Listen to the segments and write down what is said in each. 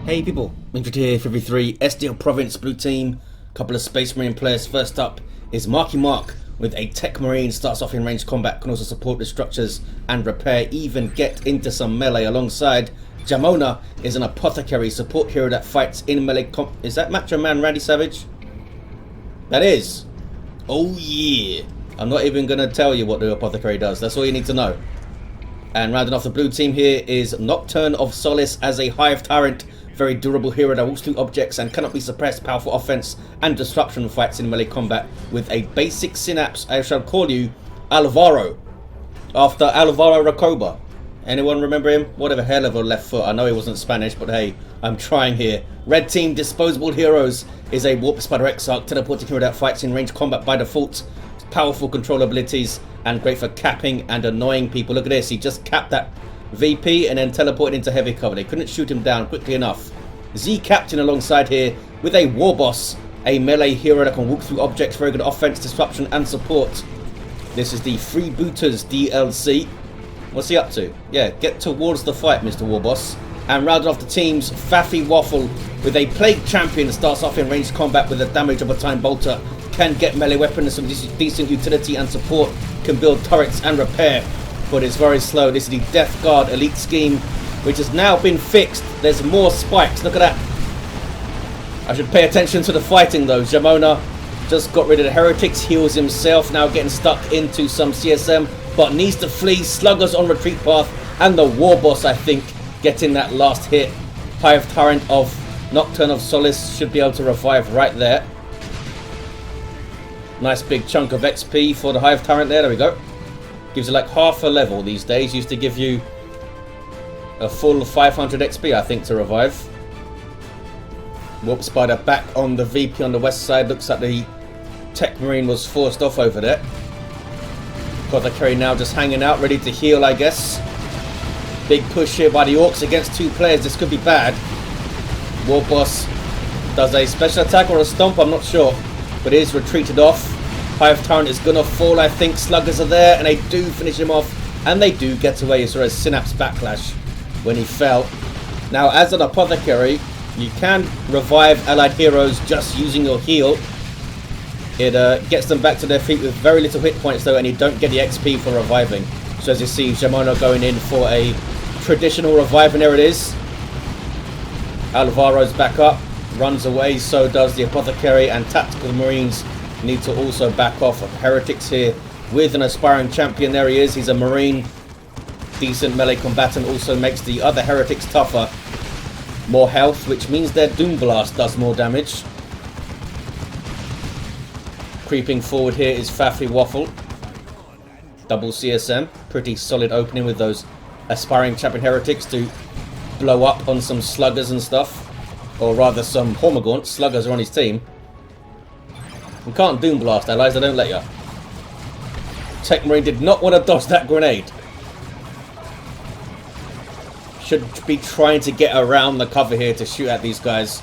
Hey people, Minfred here, 53, Estia Province, blue team, couple of Space Marine players. First up is Marky with a Techmarine, starts off in ranged combat, can also support the structures and repair, even get into some melee. Alongside Jamona is an Apothecary, support hero that fights in melee is that Macho Man Randy Savage? That is. Oh yeah. I'm not even going to tell you what the Apothecary does, that's all you need to know. And rounding off the blue team here is NocturneOfSolace as a Hive Tyrant. Very durable hero that walks through objects and cannot be suppressed. Powerful offense and disruption fights in melee combat with a basic synapse. I shall call you Alvaro, after Alvaro Recoba. Anyone remember him? Whatever, hell of a left foot. I know he wasn't Spanish, but hey, I'm trying here. Red team Disposable Heroes is a Warp Spider Exarch, teleporting hero that fights in ranged combat by default. Powerful control abilities and great for capping and annoying people. Look at this, he just capped that VP and then teleported into heavy cover. They couldn't shoot him down quickly enough. Z Captain alongside here with a Warboss, a melee hero that can walk through objects. Very good offense, disruption and support. This is the Freebooters DLC. What's he up to? Yeah, get towards the fight, Mr. Warboss. And rounded off the teams, Faffywaffle with a Plague Champion, starts off in ranged combat with the damage of a Time Bolter. Can get melee weapons and some decent utility and support. Can build turrets and repair, but it's very slow. This is the Death Guard elite scheme, which has now been fixed. There's more spikes, look at that. I should pay attention to the fighting though. Jamona just got rid of the heretics, heals himself, now getting stuck into some CSM, but needs to flee. Sluggers on retreat path, and the Warboss, I think, getting that last hit. Hive Tyrant of NocturneOfSolace should be able to revive right there. Nice big chunk of XP for the Hive Tyrant there we go. Gives you like half a level these days. Used to give you a full 500 XP, I think, to revive. Warp Spider back on the VP on the west side. Looks like the Techmarine was forced off over there. Apothecary now just hanging out, ready to heal, I guess. Big push here by the Orks against two players. This could be bad. Warboss does a special attack or a stomp, I'm not sure. But it is retreated off. Hive Tyrant is gonna fall, I think. Sluggers are there and they do finish him off, and they do get away. You saw a synapse backlash when he fell. Now as an Apothecary, you can revive allied heroes just using your heal. It gets them back to their feet with very little hit points though, and you don't get the XP for reviving. So as you see, Jamona going in for a traditional revive, and there it is. Alvaro's back up, runs away, so does the Apothecary, and Tactical Marines need to also back off. Of heretics here with an aspiring champion. There he is, he's a Marine, decent melee combatant, also makes the other heretics tougher. More health, which means their Doom Blast does more damage. Creeping forward here is Faffywaffle. Double CSM, pretty solid opening with those aspiring champion heretics to blow up on some sluggers and stuff. Or rather some Hormagaunts. Sluggers are on his team. You can't Doom Blast allies, they don't let you. Techmarine did not want to dodge that grenade. Should be trying to get around the cover here to shoot at these guys.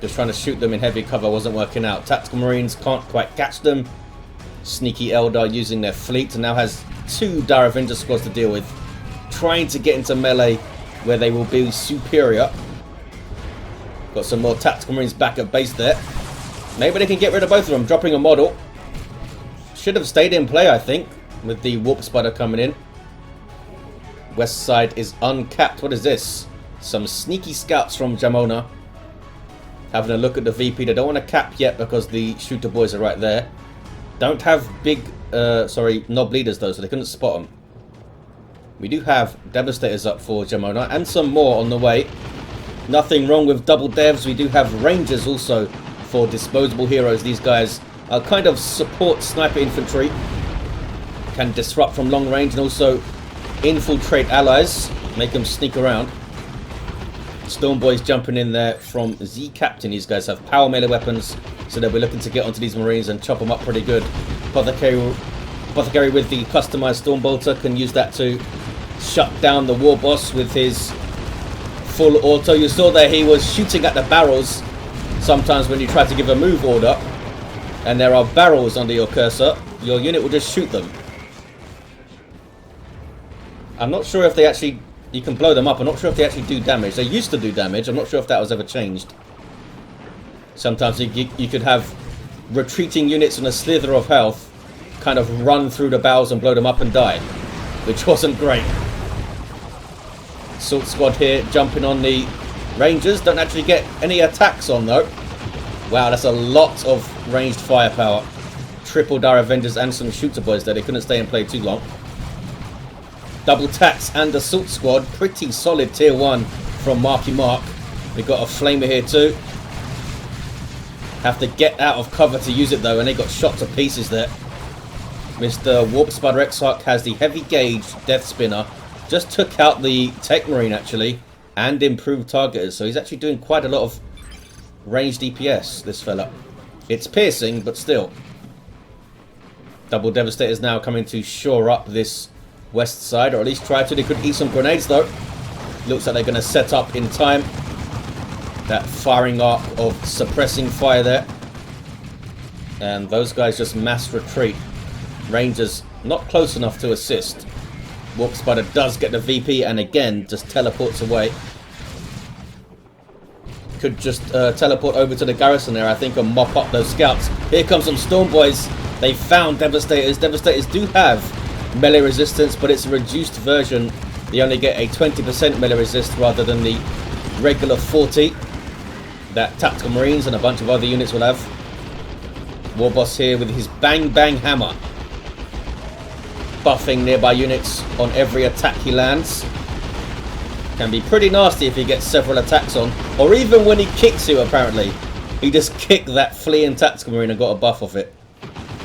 Just trying to shoot them in heavy cover wasn't working out. Tactical Marines can't quite catch them. Sneaky Eldar using their fleet and now has two Dire Avenger squads to deal with. Trying to get into melee where they will be superior. Got some more Tactical Marines back at base there. Maybe they can get rid of both of them, dropping a model. Should have stayed in play, I think, with the Warp Spider coming in. West side is uncapped. What is this? Some sneaky scouts from Jamona. Having a look at the VP. They don't want to cap yet because the shooter boys are right there. Don't have big, knob leaders though, so they couldn't spot them. We do have Devastators up for Jamona and some more on the way. Nothing wrong with double devs. We do have Rangers also for Disposable Heroes. These guys are kind of support sniper infantry. Can disrupt from long range and also infiltrate allies. Make them sneak around. Storm Boys jumping in there from Z Captain. These guys have power melee weapons, so they'll be looking to get onto these Marines and chop them up pretty good. Apothecary with the customized Storm Bolter can use that to shut down the Warboss with his full auto. You saw that he was shooting at the barrels sometimes when you try to give a move order and there are barrels under your cursor. Your unit will just shoot them. I'm not sure if they actually you can blow them up. I'm not sure if they actually do damage. They used to do damage. I'm not sure if that was ever changed. Sometimes you could have retreating units on a slither of health kind of run through the barrels and blow them up and die, which wasn't great. Assault squad here jumping on the Rangers. Don't actually get any attacks on though. Wow, that's a lot of ranged firepower. Triple Dire Avengers and some shooter boys there. They couldn't stay and play too long. Double tax and assault squad. Pretty solid tier 1 from Marky Mark. We've got a flamer here too. Have to get out of cover to use it though, and they got shot to pieces there. Mr. Warp Spider Exarch has the heavy gauge Death Spinner. Just took out the Techmarine actually, and improved targeters. So he's actually doing quite a lot of ranged DPS, this fella. It's piercing, but still. Double Devastators now coming to shore up this west side, or at least try to. They could eat some grenades though. Looks like they're going to set up in time. That firing arc of suppressing fire there. And those guys just mass retreat. Rangers not close enough to assist. Warp Spider does get the VP and again just teleports away. Could just teleport over to the garrison there, I think, and mop up those scouts. Here comes some Storm Boys. They found Devastators. Devastators do have melee resistance, but it's a reduced version. They only get a 20% melee resist rather than the regular 40 that Tactical Marines and a bunch of other units will have. Warboss here with his Bang Bang Hammer, buffing nearby units on every attack he lands. Can be pretty nasty if he gets several attacks on, or even when he kicks you apparently. He just kicked that fleeing Tactical Marine and got a buff off it.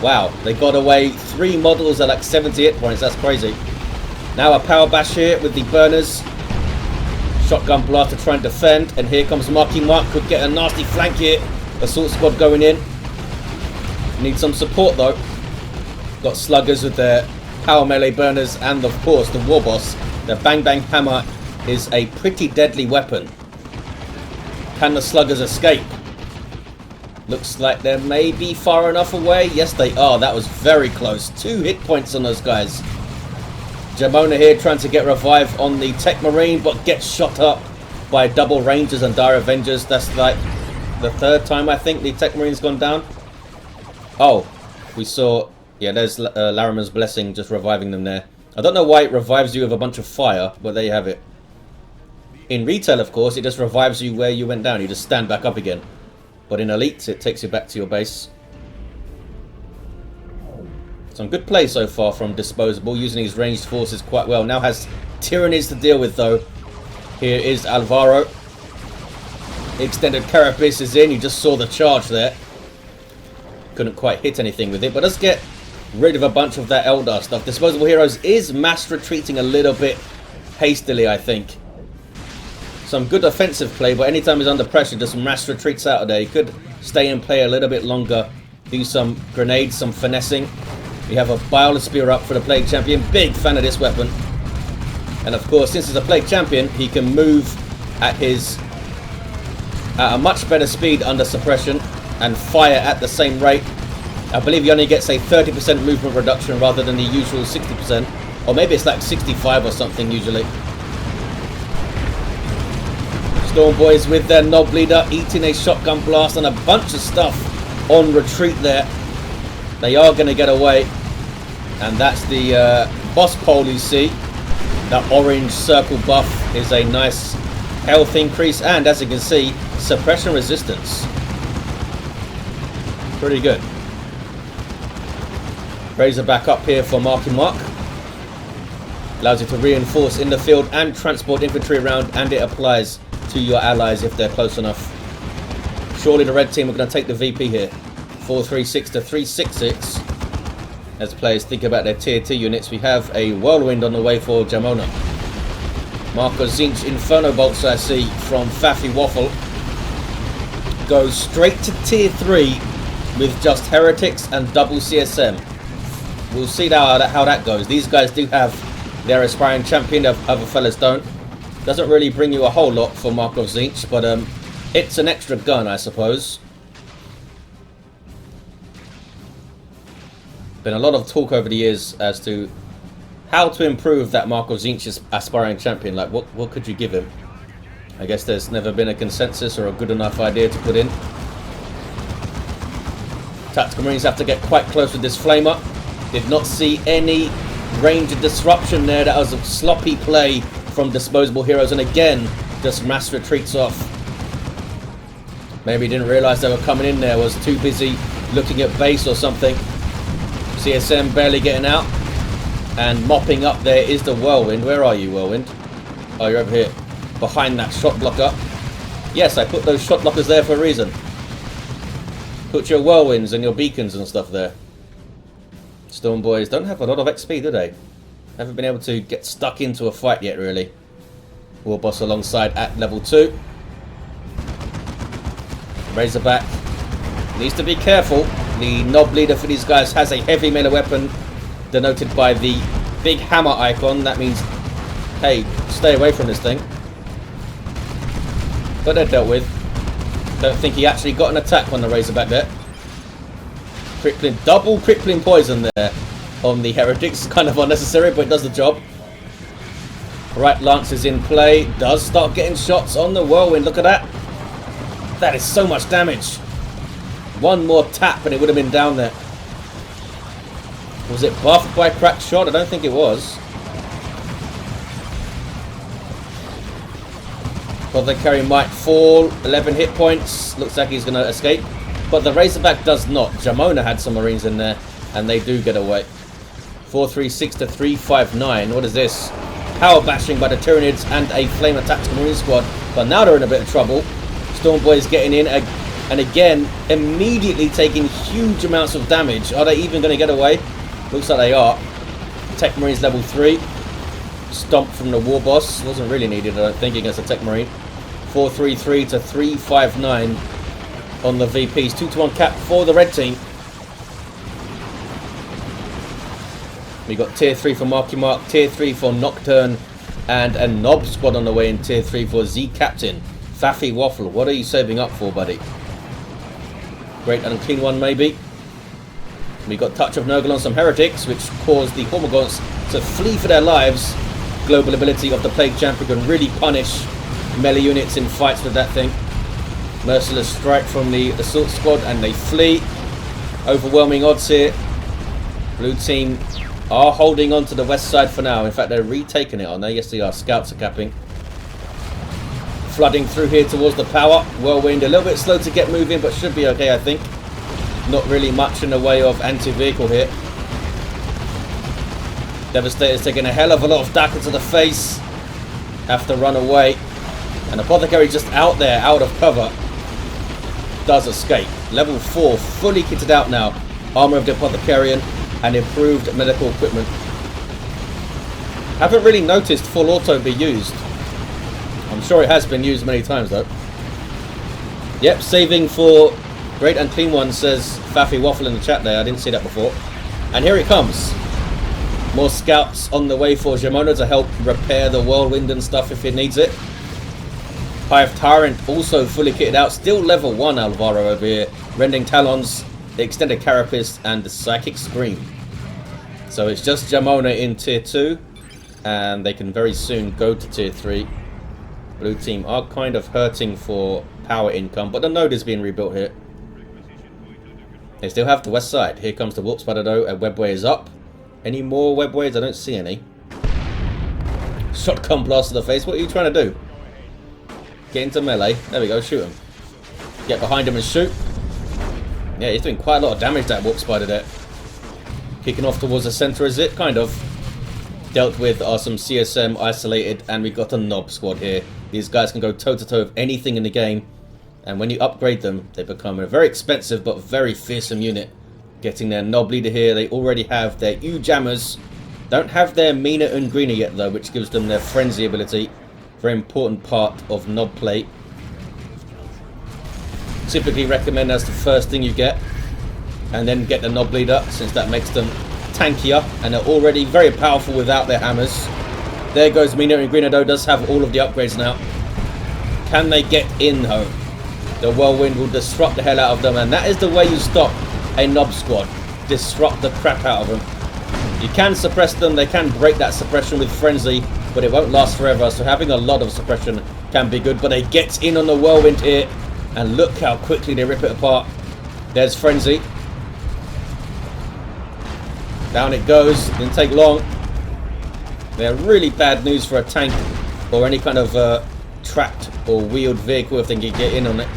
Wow, they got away 3 models at like 70 hit points, that's crazy. Now a power bash here with the burners. Shotgun blast to try and defend, and here comes Marky Mark, could get a nasty flank here. Assault squad going in. Need some support though. Got sluggers with their power melee burners, and of course the Warboss. The Bang Bang Hammer is a pretty deadly weapon. Can the sluggers escape? Looks like they're maybe far enough away. Yes they are, that was very close. 2 hit points on those guys. Jamona here trying to get revive on the Techmarine, but gets shot up by double Rangers and Dire Avengers. That's like the 3rd time I think the Techmarine's gone down. Oh, we saw, yeah, there's Larimer's Blessing just reviving them there. I don't know why it revives you with a bunch of fire, but there you have it. In retail, of course, it just revives you where you went down. You just stand back up again. But in Elite, it takes you back to your base. Some good play so far from Disposable, using his ranged forces quite well. Now has Tyranids to deal with though. Here is Alvaro. Extended Carapace is in. You just saw the charge there. Couldn't quite hit anything with it, but let's get rid of a bunch of that Eldar stuff. Disposable Heroes is mass retreating a little bit hastily, I think. Some good offensive play, but anytime he's under pressure, just mass retreats out of there. He could stay and play a little bit longer, do some grenades, some finessing. We have a Biola Spear up for the Plague Champion. Big fan of this weapon. And of course, since he's a Plague Champion, he can move at a much better speed under suppression and fire at the same rate. I believe he only gets a 30% movement reduction rather than the usual 60%. Or maybe it's like 65 or something usually. Storm Boys with their Knob Leader eating a shotgun blast and a bunch of stuff on retreat there. They are going to get away. And that's the boss pole you see. That orange circle buff is a nice health increase. And as you can see, suppression resistance. Pretty good. Razor back up here for Marky Mark. Allows you to reinforce in the field and transport infantry around. And it applies to your allies if they're close enough. Surely the red team are going to take the VP here. 436 to 366. As players think about their tier 2 units, we have a Whirlwind on the way for Jamona. Marco Zinch Inferno Bolts I see from Faffywaffle. Goes straight to tier 3 with just Heretics and double CSM. We'll see how that goes. These guys do have their aspiring champion, other fellas don't. Doesn't really bring you a whole lot for Marco Zinch, but it's an extra gun, I suppose. Been a lot of talk over the years as to how to improve that Mark of Zinch's aspiring champion. Like, what could you give him? I guess there's never been a consensus or a good enough idea to put in. Tactical Marines have to get quite close with this flamer. Did not see any range of disruption there. That was a sloppy play from Disposable heroes, and again, just mass retreats off. Maybe didn't realise they were coming in there, was too busy looking at base or something. CSM barely getting out, and mopping up there is the Whirlwind. Where are you, Whirlwind? Oh, you're over here, behind that shot blocker. Yes, I put those shot blockers there for a reason. Put your Whirlwinds and your beacons and stuff there. Storm Boys don't have a lot of XP, do they? Haven't been able to get stuck into a fight yet, really. Warboss alongside at level 2. Razorback needs to be careful. The knob leader for these guys has a heavy melee weapon denoted by the big hammer icon. That means, hey, stay away from this thing. But they're dealt with. Don't think he actually got an attack on the Razorback there. Crippling, double crippling poison there on the Heretics. Kind of unnecessary, but it does the job. Right lance is in play. Does start getting shots on the Whirlwind. Look at that. That is so much damage. One more tap and it would have been down there. Was it buffed by cracked shot? I don't think it was. Apothecary might fall. 11 hit points. Looks like he's going to escape. But the Razorback does not. Jamona had some Marines in there, and they do get away. 436 to 359. What is this? Power bashing by the Tyranids and a Flame Tactical Marine squad. But now they're in a bit of trouble. Storm Boys getting in, and again, immediately taking huge amounts of damage. Are they even going to get away? Looks like they are. Techmarine's level 3. Stomp from the Warboss. Wasn't really needed, I don't think, against a Techmarine. 433 to 359. On the VPs, 2-1 cap for the red team. We got tier 3 for Marky Mark, tier 3 for Nocturne, and a Nob squad on the way in tier 3 for Z Captain. Faffywaffle, what are you saving up for, buddy? Great unclean one, maybe. We got Touch of Nurgle on some Heretics, which caused the Hormagaunts to flee for their lives. Global ability of the Plague Champion can really punish melee units in fights with that thing. Merciless strike from the assault squad and they flee. Overwhelming odds here. Blue team are holding on to the west side for now. In fact, they're retaking it, aren't they? Yes, they are. Scouts are capping. Flooding through here towards the power. Whirlwind a little bit slow to get moving, but should be okay, I think. Not really much in the way of anti-vehicle here. Devastator's taking a hell of a lot of dagger to the face. Have to run away. And Apothecary just out there, out of cover. Does escape. Level 4, fully kitted out now. Armor of the Apothecarian and improved medical equipment. Haven't really noticed full auto be used. I'm sure it has been used many times though. Yep, saving for Great and Clean One, says Faffywaffle in the chat there. I didn't see that before. And here it comes. More scouts on the way for Jamona to help repair the Whirlwind and stuff if it needs it. Hive Tyrant also fully kitted out. Still level 1 Alvaro over here. Rending Talons, the Extended Carapace, and the Psychic Scream. So it's just Jamona in tier 2. And they can very soon go to tier 3. Blue team are kind of hurting for power income, but the node is being rebuilt here. They still have the west side. Here comes the Warp Spider though. A webway is up. Any more webways? I don't see any. Shotgun blast to the face. What are you trying to do? Get into melee. There we go. Shoot him. Get behind him and shoot. Yeah, he's doing quite a lot of damage, that Warp Spider there. Kicking off towards the center, is it? Kind of. Dealt with are some CSM isolated, and we got a Nob squad here. These guys can go toe-to-toe with anything in the game. And when you upgrade them, they become a very expensive but very fearsome unit. Getting their Nob leader here. They already have their U-Jammers. Don't have their Meaner and Greener yet though, which gives them their Frenzy ability. Very important part of Nob play. Typically recommend that's the first thing you get. And then get the Nob leader, since that makes them tankier. And they're already very powerful without their hammers. There goes Meaner and Greener though, does have all of the upgrades now. Can they get in though? The Whirlwind will disrupt the hell out of them, and that is the way you stop a Nob squad. Disrupt the crap out of them. You can suppress them, they can break that suppression with Frenzy, but it won't last forever, so having a lot of suppression can be good. But they get in on the whirlwind here, and look how quickly they rip it apart. There's Frenzy. Down it goes, didn't take long. They're really bad news for a tank or any kind of tracked or wheeled vehicle if they can get in on it.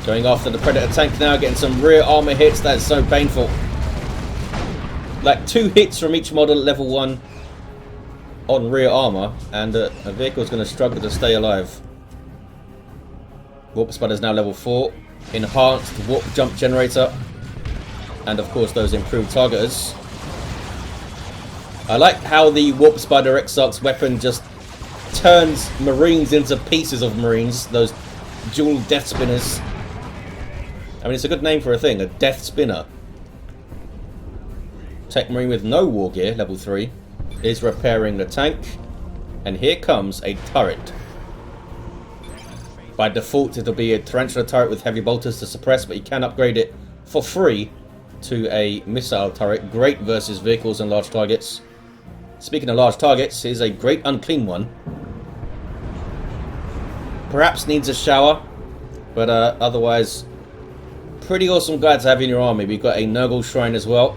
Going after the Predator tank now, getting some rear armor hits. That's so painful. Like 2 hits from each model at level 1 on rear armor, and a vehicle is going to struggle to stay alive. Warp Spider is now level 4. Enhanced warp jump generator. And of course those improved targeters. I like how the Warp Spider Exarch's weapon just turns Marines into pieces of Marines. Those dual death spinners. I mean, it's a good name for a thing, a death spinner. Techmarine with no war gear, level 3, is repairing the tank. And here comes a turret. By default, it'll be a tarantula turret with heavy bolters to suppress, but you can upgrade it for free to a missile turret. Great versus vehicles and large targets. Speaking of large targets, here's a great unclean one. Perhaps needs a shower, but otherwise, pretty awesome guy to have in your army. We've got a Nurgle Shrine as well.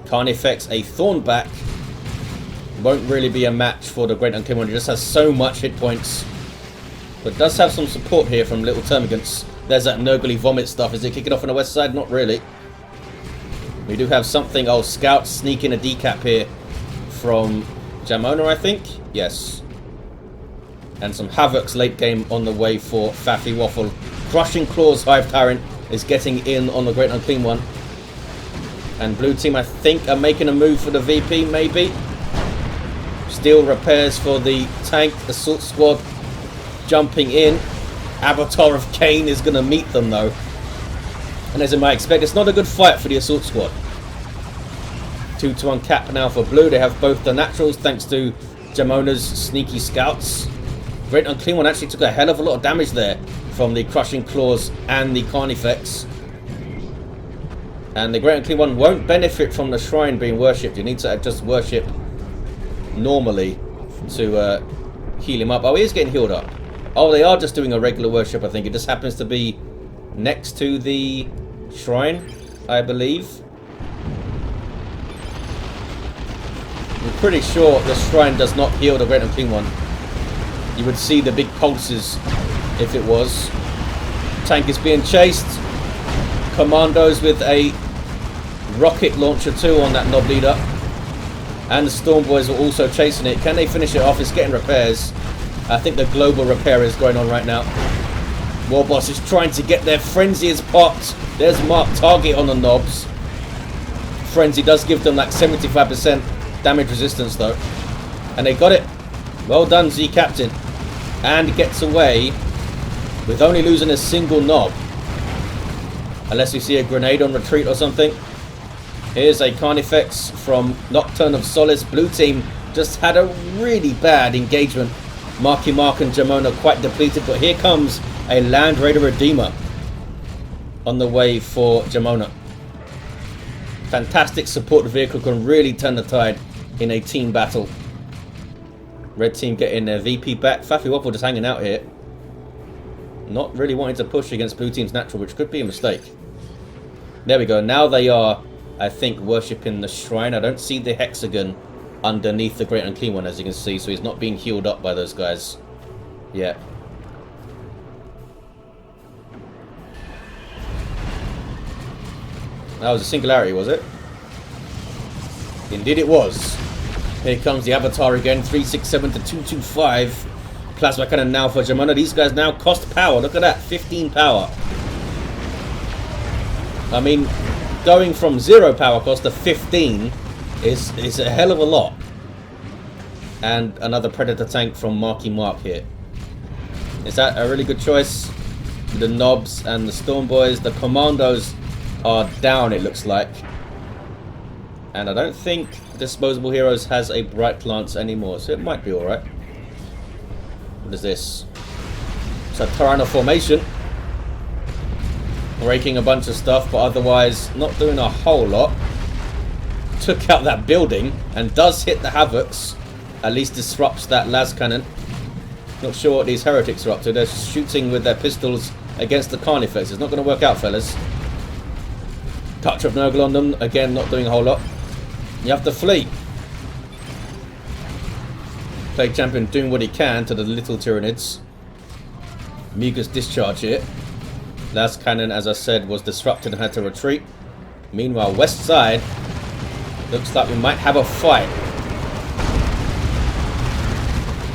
Carnifex, a Thornback. Won't really be a match for the Great Unclean one. He just has so much hit points. But does have some support here from Little Termagants. There's that Nurgly Vomit stuff. Is it kicking off on the west side? Not really. We do have something. Oh, Scouts sneaking a decap here from Jamona, I think. Yes. And some Havocs late game on the way for Faffywaffle. Crushing Claws Hive Tyrant is getting in on the Great Unclean one. And blue team, I think, are making a move for the VP, maybe. Steel repairs for the tank. Assault squad jumping in. Avatar of Cain is going to meet them, though. And as you might expect, it's not a good fight for the assault squad. 2 to uncap now for blue. They have both the naturals, thanks to Jamona's sneaky scouts. Great Unclean one actually took a hell of a lot of damage there from the Crushing Claws and the Carnifex. And the Great Unclean one won't benefit from the shrine being worshipped. You need to just worship normally to heal him up. Oh, he is getting healed up. Oh, they are just doing a regular worship, I think. It just happens to be next to the shrine, I believe. I'm pretty sure the shrine does not heal the Great Unclean one. You would see the big pulses if it was. Tank is being chased. Commandos with a rocket launcher too on that knob leader. And the Storm Boys are also chasing it. Can they finish it off? It's getting repairs. I think the global repair is going on right now. Warboss is trying to get their Frenzy is popped. There's marked target on the knobs. Frenzy does give them like 75% damage resistance though. And they got it. Well done, Z Captain. And gets away with only losing a single knob. Unless you see a grenade on retreat or something. Here's a Carnifex from NocturneOfSolace. Blue team just had a really bad engagement. Marky Mark and Jamona quite depleted, but here comes a Land Raider Redeemer on the way for Jamona. Fantastic support vehicle, can really turn the tide in a team battle. Red team getting their VP back. Faffywaffle just hanging out here. Not really wanting to push against blue team's natural, which could be a mistake. There we go. Now they are, I think, worshipping the shrine. I don't see the hexagon underneath the Great Unclean one, as you can see, so he's not being healed up by those guys. Yeah. That was a singularity, was it? Indeed it was. Here comes the Avatar again, 367 to 225. Plasma cannon now for Jamona. These guys now cost power. Look at that, 15 power. I mean, going from 0 power cost to 15 is a hell of a lot. And another Predator tank from Marky Mark here. Is that a really good choice? The Knobs and the Storm Boys. The Commandos are down, it looks like. And I don't think Disposable Heroes has a Bright Lance anymore, so it might be alright. What is this? It's a Tyranno formation. breaking a bunch of stuff, but otherwise not doing a whole lot. Took out that building and does hit the Havocs. At least disrupts that las cannon. Not sure what these heretics are up to. They're shooting with their pistols against the Carnifex. It's not going to work out, fellas. Touch of Nurgle on them. Again, not doing a whole lot. You have to flee. Plague Champion doing what he can to the little Tyranids. Mughas discharge here. Las cannon, as I said, was disrupted and had to retreat. Meanwhile, west side, looks like we might have a fight.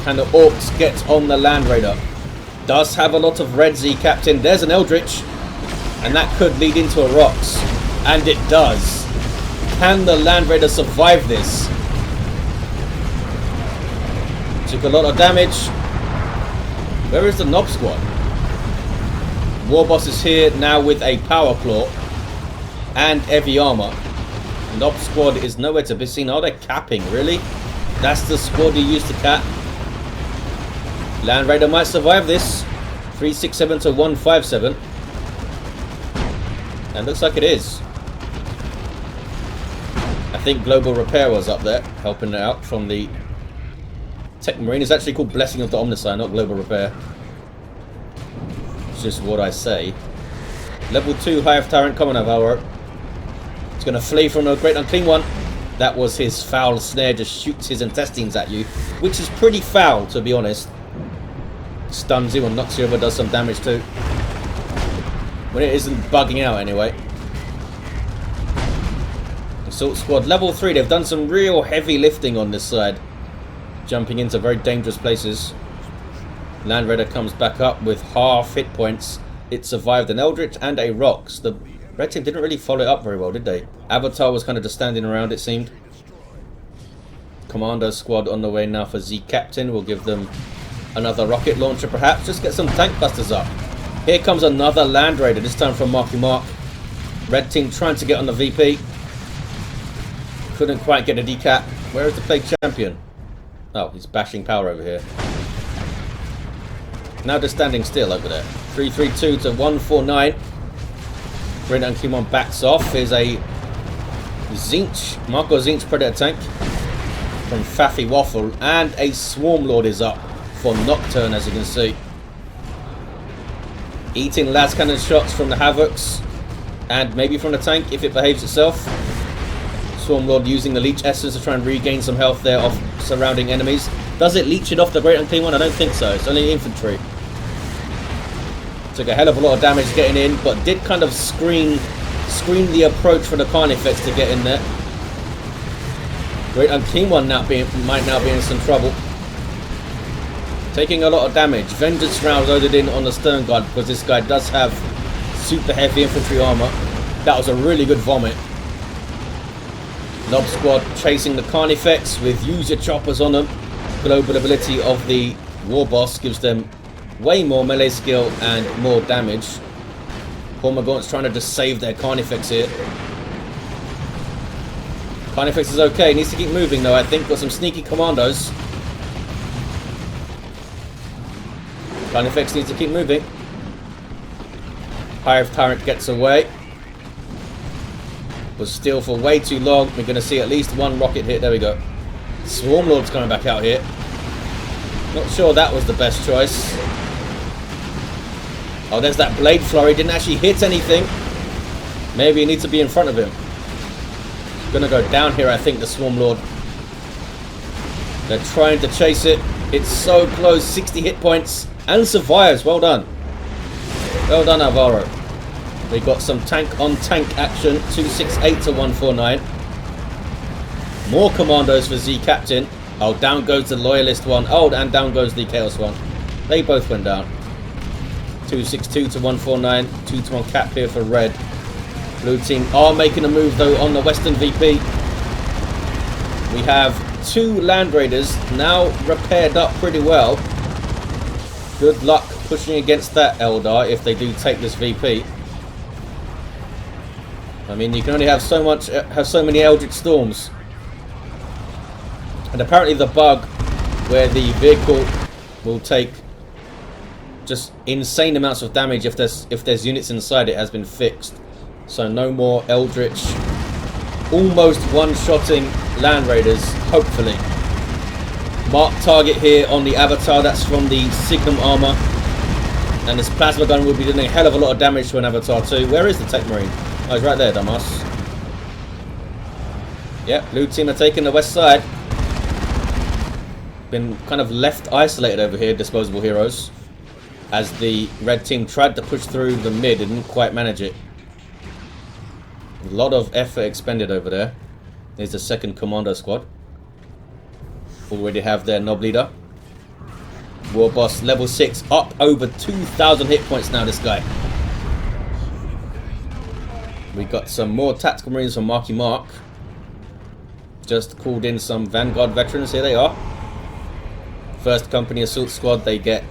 Can the Orks get on the Land Raider? Does have a lot of red Z Captain. There's an Eldritch. And that could lead into a Rocks. And it does. Can the Land Raider survive this? Took a lot of damage. Where is the Nob Squad? Warboss is here now with a Power Claw. And heavy armor. Nob Squad is nowhere to be seen. Are they capping? Really? That's the squad you used to cap? Land Raider might survive this. 367 to 157. And looks like it is. I think Global Repair was up there, helping it out from the Techmarine. It's actually called Blessing of the Omnicide, not Global Repair. It's just what I say. Level 2 Hive Tyrant coming up, Alro. It's going to flee from the Great Unclean One. That was his foul snare, just shoots his intestines at you. Which is pretty foul, to be honest. Stuns you and knocks you over, does some damage too. When it isn't bugging out anyway. Assault Squad level 3, they've done some real heavy lifting on this side. Jumping into very dangerous places. Land Raider comes back up with half hit points. It survived an Eldritch and a Rocks. The red team didn't really follow it up very well, did they? Avatar was kind of just standing around, it seemed. Commando Squad on the way now for Z Captain. We'll give them another rocket launcher perhaps. Just get some tank busters up. Here comes another Land Raider, this time from Marky Mark. Red team trying to get on the VP. Couldn't quite get a decap. Where is the Plague Champion? Oh, he's bashing power over here. Now they're standing still over there. 332 to 149. Great Unclean One backs off. Here's a Zinch, Marco Zinch Predator tank from Faffywaffle. And a Swarm Lord is up for Nocturne, as you can see. Eating las cannon shots from the Havocs. And maybe from the tank if it behaves itself. Swarm Lord using the Leech Essence to try and regain some health there off surrounding enemies. Does it leech it off the Great Unclean One? I don't think so. It's only infantry. Took a hell of a lot of damage getting in, but did kind of screen the approach for the Carnifex to get in there. Great Unclean One might now be in some trouble. Taking a lot of damage. Vengeance rounds loaded in on the Stern Guard because this guy does have super heavy infantry armor. That was a really good vomit. Nob Squad chasing the Carnifex with use your choppers on them. Global ability of the Warboss gives them way more melee skill and more damage. Hormagaunt's trying to just save their Carnifex here. Carnifex is okay, needs to keep moving though, I think. Got some sneaky commandos. Carnifex needs to keep moving. Hive Tyrant gets away. Was still for way too long. We're going to see at least one rocket hit. There we go. Swarm Lord's coming back out here. Not sure that was the best choice. Oh, there's that Blade Flurry. Didn't actually hit anything. Maybe you need to be in front of him. Gonna go down here, I think, the Swarm Lord. They're trying to chase it. It's so close. 60 hit points. And survives. Well done. Well done, Alvaro. We got some tank-on-tank action. 268 to 149. More commandos for Z Captain. Oh, down goes the Loyalist one. Oh, and down goes the Chaos one. They both went down. 262 to 149. 2-to-1 cap here for red. Blue team are making a move, though, on the Western VP. We have 2 Land Raiders now repaired up pretty well. Good luck pushing against that Eldar if they do take this VP. I mean, you can only have so many Eldritch Storms. And apparently the bug where the vehicle will take just insane amounts of damage if there's units inside. It has been fixed, so no more Eldritch almost one-shotting land raiders, hopefully. Mark target here on the avatar. That's from the Signum armor, and this plasma gun will be doing a hell of a lot of damage to an avatar too. Where is the Techmarine? Oh, he's right there, dumbass. Yep, blue team are taking the west side. Been kind of left isolated over here, disposable heroes, as the red team tried to push through the mid and didn't quite manage it. A lot of effort expended over there. Here's the second commando squad. Already have their Nob leader. Warboss level 6, up over 2,000 hit points now, this guy. We got some more tactical marines from Marky Mark. Just called in some Vanguard veterans, here they are. First company assault squad, they get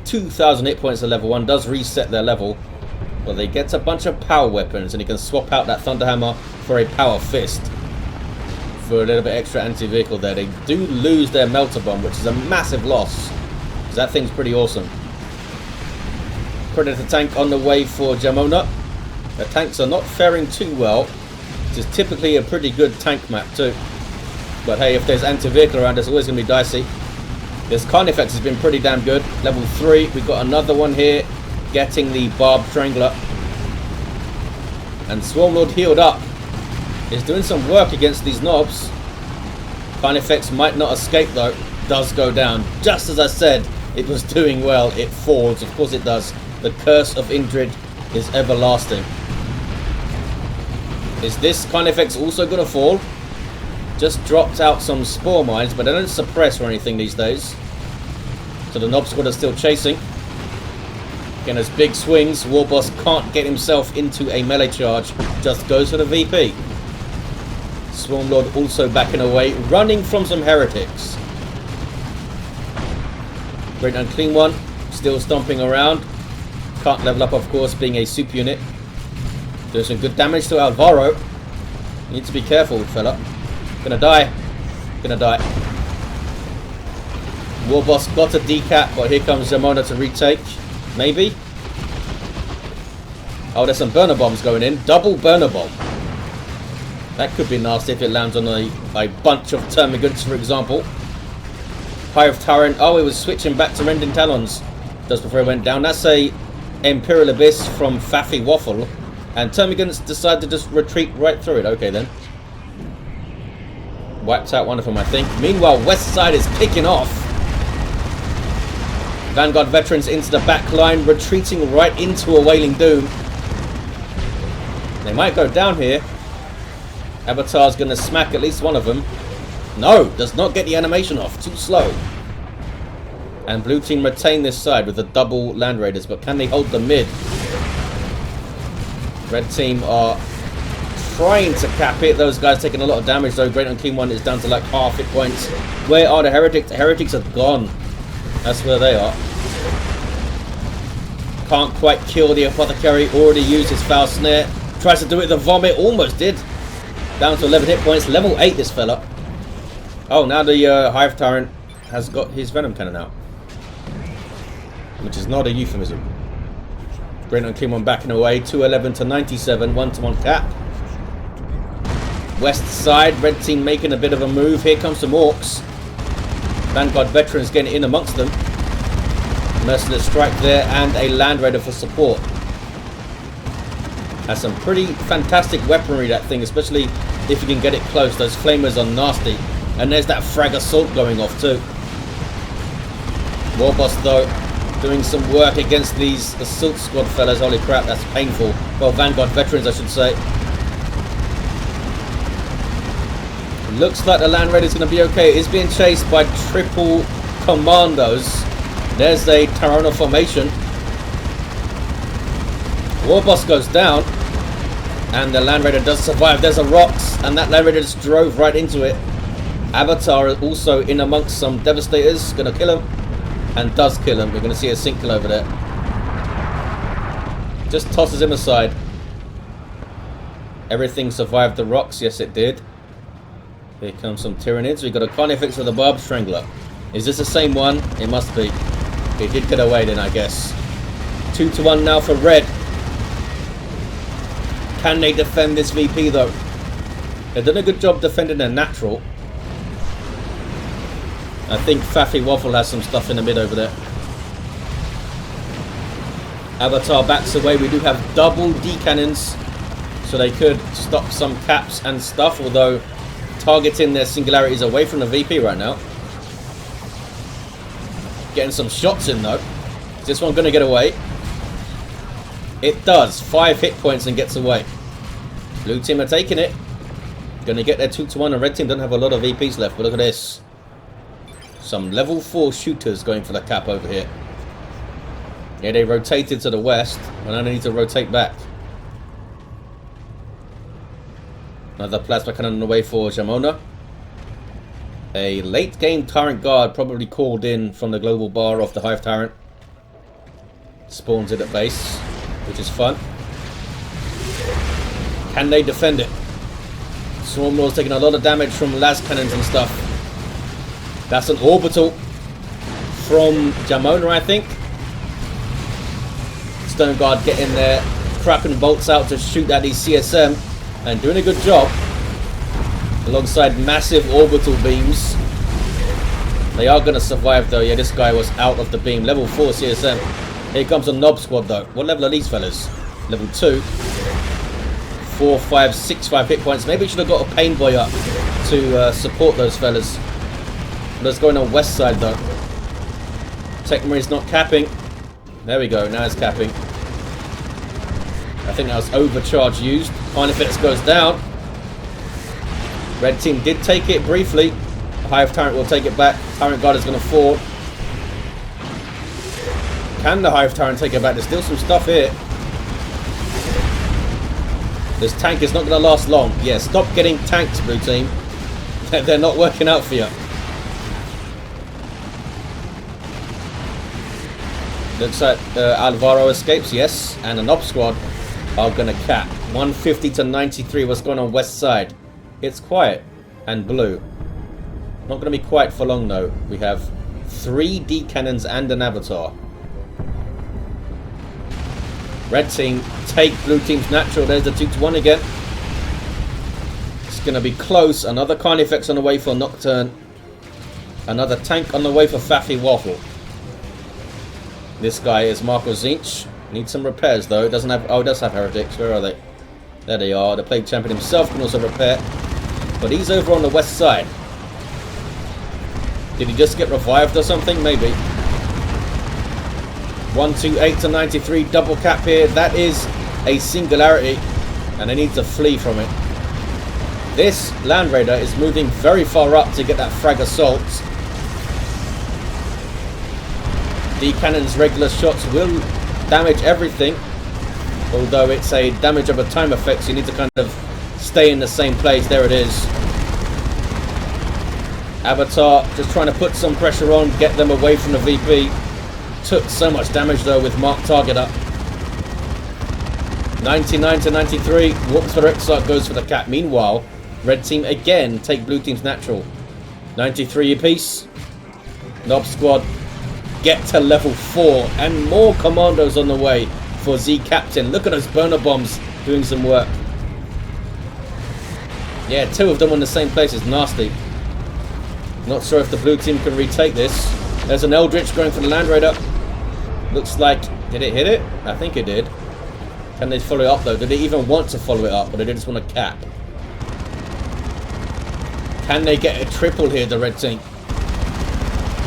2,000 hit points at level 1, does reset their level. But they get a bunch of power weapons, and you can swap out that Thunderhammer for a Power Fist. For a little bit extra anti-vehicle there. They do lose their Melter Bomb, which is a massive loss, because that thing's pretty awesome. Predator tank on the way for Jamona. The tanks are not faring too well, which is typically a pretty good tank map too. But hey, if there's anti-vehicle around, it's always going to be dicey. This Carnifex has been pretty damn good. Level 3, we've got another one here, getting the Barbed Strangler. And Swarmlord healed up. Is doing some work against these knobs. Carnifex might not escape though. Does go down. Just as I said, it was doing well. It falls. Of course it does. The curse of Indrid is everlasting. Is this Carnifex also going to fall? Just dropped out some Spore Mines, but they don't suppress or anything these days. So the Nob squad are still chasing. Again, as big swings, Warboss can't get himself into a melee charge. Just goes for the VP. Swarmlord also backing away, running from some heretics. Great Unclean One, still stomping around. Can't level up, of course, being a soup unit. Doing some good damage to Alvaro. Need to be careful, fella. Gonna die. Gonna die. Warboss got a decap, but here comes Jamona to retake. Maybe. Oh, there's some burner bombs going in. Double burner bomb. That could be nasty if it lands on a bunch of termagants, for example. Hive Tyrant. Oh, it was switching back to Rending Talons just before it went down. That's a Imperial Abyss from Faffywaffle. And termagants decide to just retreat right through it. Okay, then. Wiped out one of them, I think. Meanwhile, West Side is kicking off. Vanguard veterans into the back line, retreating right into a Wailing Doom. They might go down here. Avatar's going to smack at least one of them. No, does not get the animation off. Too slow. And blue team retain this side with the double Land Raiders, but can they hold the mid? Red team are trying to cap it. Those guys taking a lot of damage though. Great Unclean One is down to like half hit points. Where are the heretics? The heretics are gone. That's where they are. Can't quite kill the Apothecary. Already used his Foul Snare. Tries to do it with the Vomit. Almost did. Down to 11 hit points. Level 8 this fella. Oh, now the Hive Tyrant has got his Venom Cannon out. Which is not a euphemism. Great Unclean One backing away. 211 to 97. 1-to-1 cap. West side. Red team making a bit of a move. Here comes some Orks. Vanguard veterans getting in amongst them. Merciless strike there and a Land Raider for support. Has some pretty fantastic weaponry, that thing, especially if you can get it close. Those flamers are nasty. And there's that frag assault going off too. Warboss though doing some work against these assault squad fellas. Holy crap, that's painful. Well, Vanguard veterans I should say. Looks like the Land Raider is going to be okay. It is being chased by triple commandos. There's a Tyrant formation. Warboss goes down. And the Land Raider does survive. There's a rocks. And that Land Raider just drove right into it. Avatar is also in amongst some Devastators. Going to kill him. And does kill him. We're going to see a sync kill over there. Just tosses him aside. Everything survived the rocks. Yes, it did. Here comes some Tyranids. We've got a Carnifex with a Barb Strangler. Is this the same one? It must be. He did get away then, I guess. 2-1 now for red. Can they defend this VP though? They've done a good job defending their natural. I think Faffywaffle has some stuff in the mid over there. Avatar backs away. We do have double D cannons, so they could stop some caps and stuff, although targeting their singularities away from the VP right now. Getting some shots in though. Is this one going to get away? It does. 5 hit points and gets away. Blue team are taking it. Going to get their 2-1, and red team don't have a lot of VPs left, but look at this. Some level 4 shooters going for the cap over here. Yeah, they rotated to the west, and now they need to rotate back. Another plasma cannon on the way for Jamona. A late game Tyrant guard probably called in from the global bar off the Hive Tyrant. Spawns it at base, which is fun. Can they defend it? Swarm Lord's taking a lot of damage from las cannons and stuff. That's an orbital from Jamona, I think. Stone Guard getting there, crapping bolts out to shoot at these CSM, and doing a good job. Alongside massive orbital beams. They are going to survive though. Yeah, this guy was out of the beam. Level 4 CSM. Here comes a Knob Squad though. What level are these fellas? Level 2. 4, 5, 6, 5 hit points. Maybe we should have got a Pain Boy up to support those fellas. Let's go on the west side though. Techmarine's not capping. There we go. Now it's capping. I think that was overcharge used. Carnifex goes down. Red team did take it briefly. Hive Tyrant will take it back. Tyrant Guard is going to fall. Can the Hive Tyrant take it back? There's still some stuff here. This tank is not going to last long. Yeah, stop getting tanks, blue team. They're not working out for you. Looks like Alvaro escapes, yes. And an op squad are going to cap. 150 to 93. What's going on west side? It's quiet and blue. Not going to be quiet for long though. We have 3 D cannons and an avatar. Red team take blue team's natural. There's the 2-1 again. It's going to be close. Another Carnifex on the way for Nocturne. Another tank on the way for Faffywaffle. This guy is Marco Zinch. Needs some repairs though. It doesn't have. Oh, it does have heretics. Where are they? There they are. The Plague Champion himself can also repair. But he's over on the west side. Did he just get revived or something? Maybe. 128 to 93. Double cap here. That is a singularity. And they need to flee from it. This Land Raider is moving very far up to get that frag assault. The cannon's regular shots will damage everything. Although it's a damage over time effect, so you need to kind of stay in the same place. There it is. Avatar just trying to put some pressure on, get them away from the VP. Took so much damage though with Mark target up. 99 to 93. Walks for Exarch, goes for the cap. Meanwhile, red team again take blue team's natural. 93 apiece. Knob squad get to level 4 and more commandos on the way for Z Captain. Look at those burner bombs doing some work. Yeah, 2 of them on the same place is nasty. Not sure if the blue team can retake this. There's an Eldritch going for the Land Raider. Looks like, did it hit it? I think it did. Can they follow it up though? Did they even want to follow it up, or did they just want to cap? Can they get a triple here, the red team?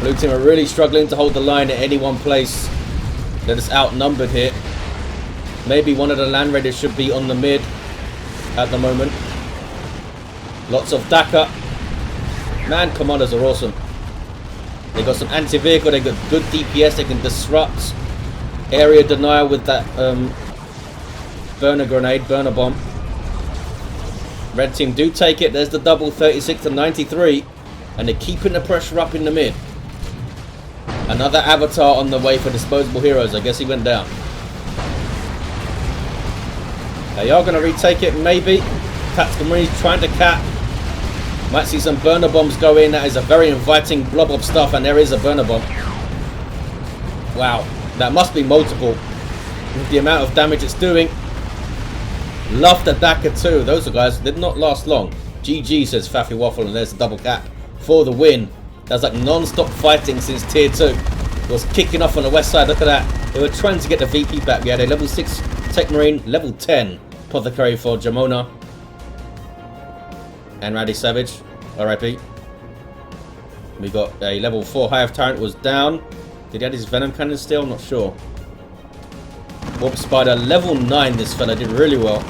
Blue team are really struggling to hold the line at any one place. They're just outnumbered here. Maybe one of the Land Raiders should be on the mid at the moment. Lots of DACA. Man, commanders are awesome. They got some anti-vehicle, they got good DPS, they can disrupt area denial with that burner grenade, burner bomb. Red team do take it. There's the double 36 to 93. And they're keeping the pressure up in the mid. Another avatar on the way for disposable heroes. I guess he went down. They are going to retake it, maybe. Tactical Marines trying to cap. Might see some burner bombs go in. That is a very inviting blob of stuff, and there is a burner bomb. Wow, that must be multiple with the amount of damage it's doing. Love the Daka too. Those guys did not last long. GG, says Faffywaffle, and there's a double cap for the win. That's like non-stop fighting since tier 2. It was kicking off on the west side. Look at that. They were trying to get the VP back. We had a level 6 Techmarine, level 10 Apothecary for Jamona. And Randy Savage, RIP. We got a level 4 Hive Tyrant was down. Did he have his Venom Cannon still? Not sure. Warp Spider, level 9, this fella did really well.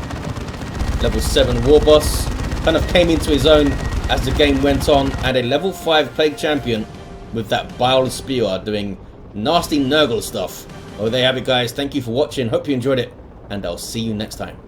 Level 7 Warboss. Kind of came into his own as the game went on. And a level 5 Plague Champion with that Bile Spear doing nasty Nurgle stuff. Oh, there you have it, guys. Thank you for watching. Hope you enjoyed it. And I'll see you next time.